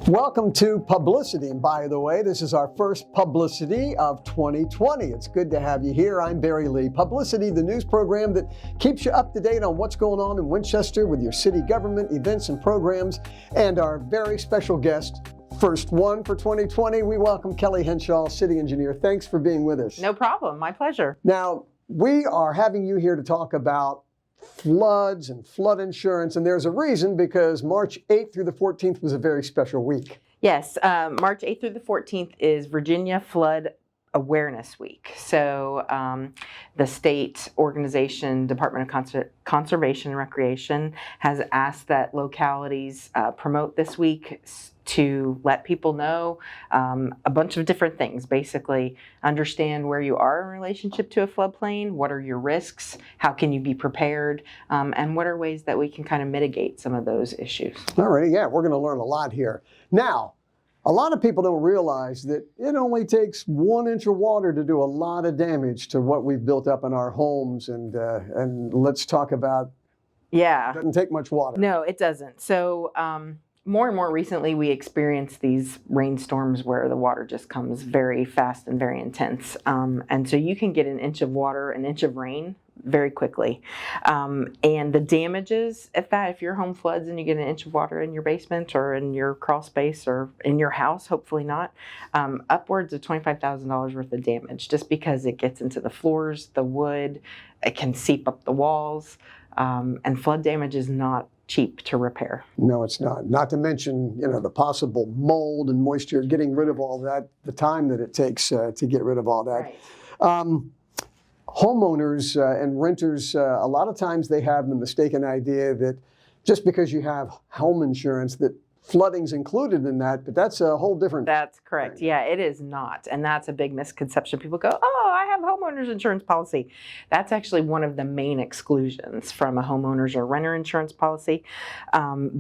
Welcome to publiCITY, and by the way, this is our first publiCITY of 2020. It's good to have you here. I'm Barry Lee. publiCITY, the news program that keeps you up to date on what's going on in Winchester with your city government, events and programs, and our very special guest, first one for 2020, we welcome Kelly Henshaw, city engineer. Thanks for being with us. No problem, my pleasure. Now, we are having you here to talk about floods and flood insurance, and there's a reason, because March 8th through the 14th was a very special week. Yes, March 8th through the 14th is Virginia Flood Awareness Week. So the state organization, Department of Conservation and Recreation, has asked that localities promote this week to let people know a bunch of different things. Basically, understand where you are in relationship to a floodplain, what are your risks, how can you be prepared, and what are ways that we can kind of mitigate some of those issues. All right, yeah, we're going to learn a lot here. Now, a lot of people don't realize that it only takes 1 inch of water to do a lot of damage to what we've built up in our homes, and let's talk about, yeah, it doesn't take much water. No, it doesn't. So more and more recently, we experience these rainstorms where the water just comes very fast and very intense. And so you can get an inch of water, an inch of rain very quickly. And the damages, if your home floods and you get an inch of water in your basement or in your crawl space or in your house, hopefully not, upwards of $25,000 worth of damage, just because it gets into the floors, the wood, it can seep up the walls, and flood damage is not cheap to repair. No, it's not. Not to mention, the possible mold and moisture, getting rid of all that, the time that it takes to get rid of all that. Right. Homeowners and renters, a lot of times they have the mistaken idea that just because you have home insurance that flooding's included in that, but that's a whole different That's correct. thing. Yeah, it is not. And that's a big misconception. People go, oh, I have homeowners insurance policy. That's actually one of the main exclusions from a homeowners or renter insurance policy,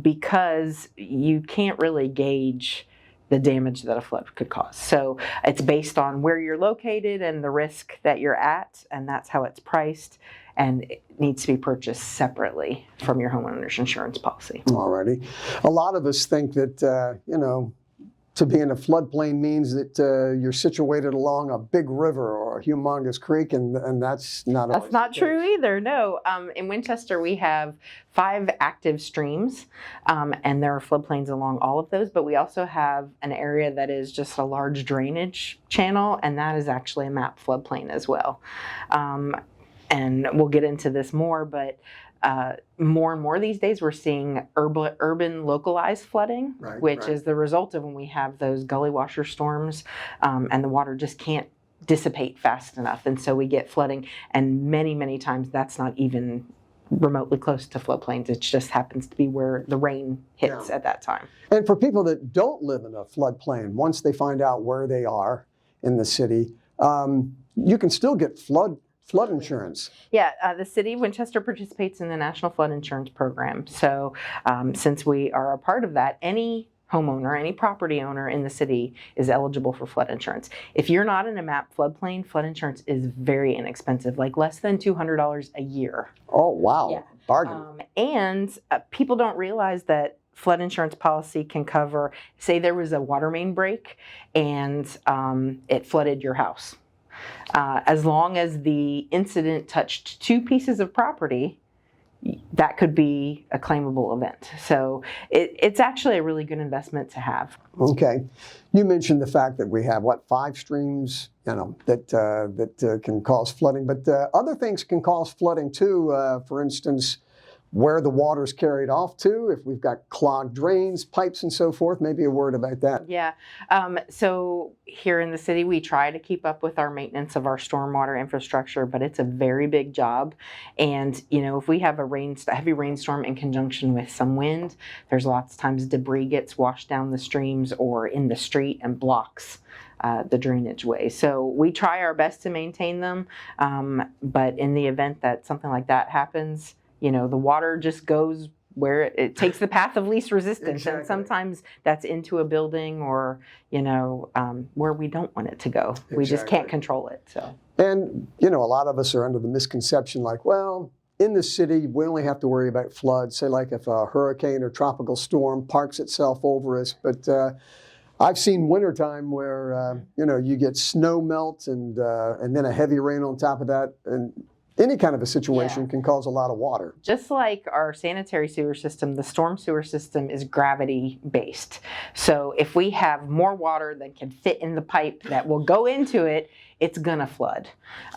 because you can't really gauge the damage that a flood could cause. So it's based on where you're located and the risk that you're at, and that's how it's priced, and it needs to be purchased separately from your homeowner's insurance policy. Alrighty. A lot of us think that, to be in a floodplain means that you're situated along a big river or a humongous creek, and that's not always That's not the true case. either, no. In Winchester, we have 5 active streams, and there are floodplains along all of those, but we also have an area that is just a large drainage channel, and that is actually a map floodplain as well. And we'll get into this more, but more and more these days we're seeing urban localized flooding, which is the result of when we have those gully washer storms, and the water just can't dissipate fast enough. And so we get flooding, and many, many times that's not even remotely close to floodplains. It just happens to be where the rain hits at that time. And for people that don't live in a floodplain, once they find out where they are in the city, you can still get flood insurance. Yeah, the city of Winchester participates in the National Flood Insurance Program. So since we are a part of that, any homeowner, any property owner in the city is eligible for flood insurance. If you're not in a MAP floodplain, flood insurance is very inexpensive, like less than $200 a year. Oh, wow. Yeah. Bargain. And people don't realize that flood insurance policy can cover, say there was a water main break and it flooded your house. As long as the incident touched 2 pieces of property, that could be a claimable event. So it's actually a really good investment to have. Okay. You mentioned the fact that we have, 5 streams, that can cause flooding, but other things can cause flooding too. For instance, where the water's carried off to, if we've got clogged drains, pipes, and so forth. Maybe a word about that. Yeah. So here in the city, we try to keep up with our maintenance of our stormwater infrastructure, but it's a very big job. And, if we have a heavy rainstorm in conjunction with some wind, there's lots of times debris gets washed down the streams or in the street and blocks the drainage way. So we try our best to maintain them. But in the event that something like that happens, the water just goes where it takes the path of least resistance. Exactly. And sometimes that's into a building or, where we don't want it to go. We just can't control it. So. And, a lot of us are under the misconception like, well, in the city, we only have to worry about floods, say like if a hurricane or tropical storm parks itself over us. But I've seen wintertime where, you get snow melt and then a heavy rain on top of that. And any kind of a situation can cause a lot of water. Just like our sanitary sewer system, the storm sewer system is gravity based. So if we have more water than can fit in the pipe that will go into it, it's gonna flood.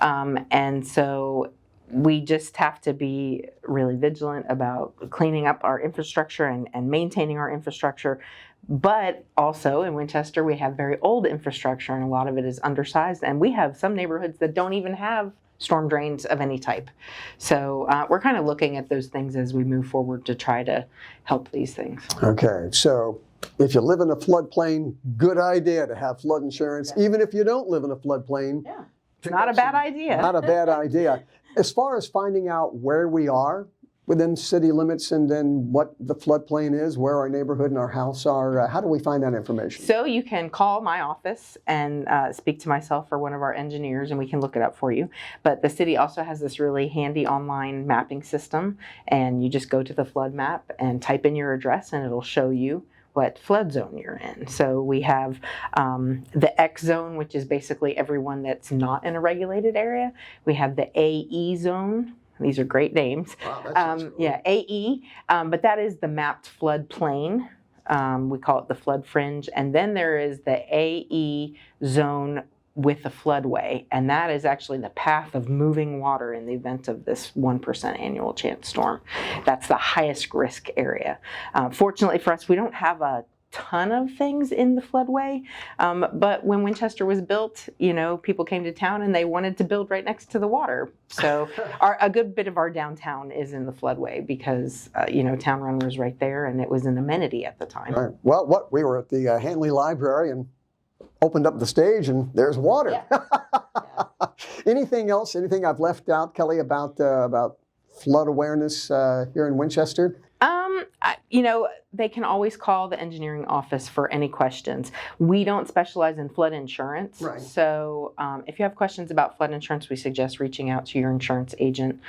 And so we just have to be really vigilant about cleaning up our infrastructure and maintaining our infrastructure. But also in Winchester, we have very old infrastructure and a lot of it is undersized. And we have some neighborhoods that don't even have storm drains of any type. So we're kind of looking at those things as we move forward to try to help these things. Okay, so if you live in a floodplain, good idea to have flood insurance. Even if you don't live in a floodplain. Yeah, it's not a bad idea. Not a bad idea. As far as finding out where we are within city limits and then what the floodplain is, where our neighborhood and our house are, how do we find that information? So you can call my office and speak to myself or one of our engineers and we can look it up for you. But the city also has this really handy online mapping system, and you just go to the flood map and type in your address and it'll show you what flood zone you're in. So we have the X zone, which is basically everyone that's not in a regulated area. We have the AE zone. These are great names. Wow, that sounds cool. Yeah, AE, but that is the mapped flood plain. We call it the flood fringe. And then there is the AE zone with the floodway, and that is actually the path of moving water in the event of this 1% annual chance storm. That's the highest risk area. Fortunately for us, we don't have a ton of things in the floodway, but when Winchester was built, people came to town and they wanted to build right next to the water. So a good bit of our downtown is in the floodway because, Town Run was right there and it was an amenity at the time. Right. Well, we were at the Hanley Library and opened up the stage and there's water. Yeah. Anything else, anything I've left out, Kelly, about flood awareness here in Winchester? They can always call the engineering office for any questions. We don't specialize in flood insurance. Right. So if you have questions about flood insurance, we suggest reaching out to your insurance agent.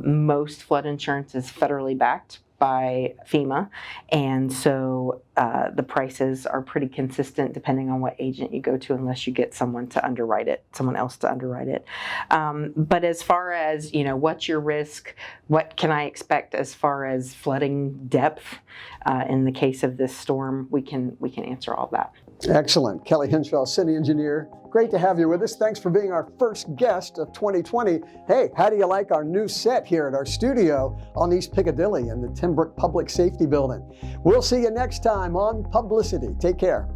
Most flood insurance is federally backed by FEMA, and so the prices are pretty consistent depending on what agent you go to, unless you get someone else to underwrite it. But as far as what's your risk, what can I expect as far as flooding depth in the case of this storm, we can answer all that. Excellent. Kelly Henshaw, city engineer. Great to have you with us. Thanks for being our first guest of 2020. Hey, how do you like our new set here at our studio on East Piccadilly in the Timbrook Public Safety Building? We'll see you next time on publiCITY. Take care.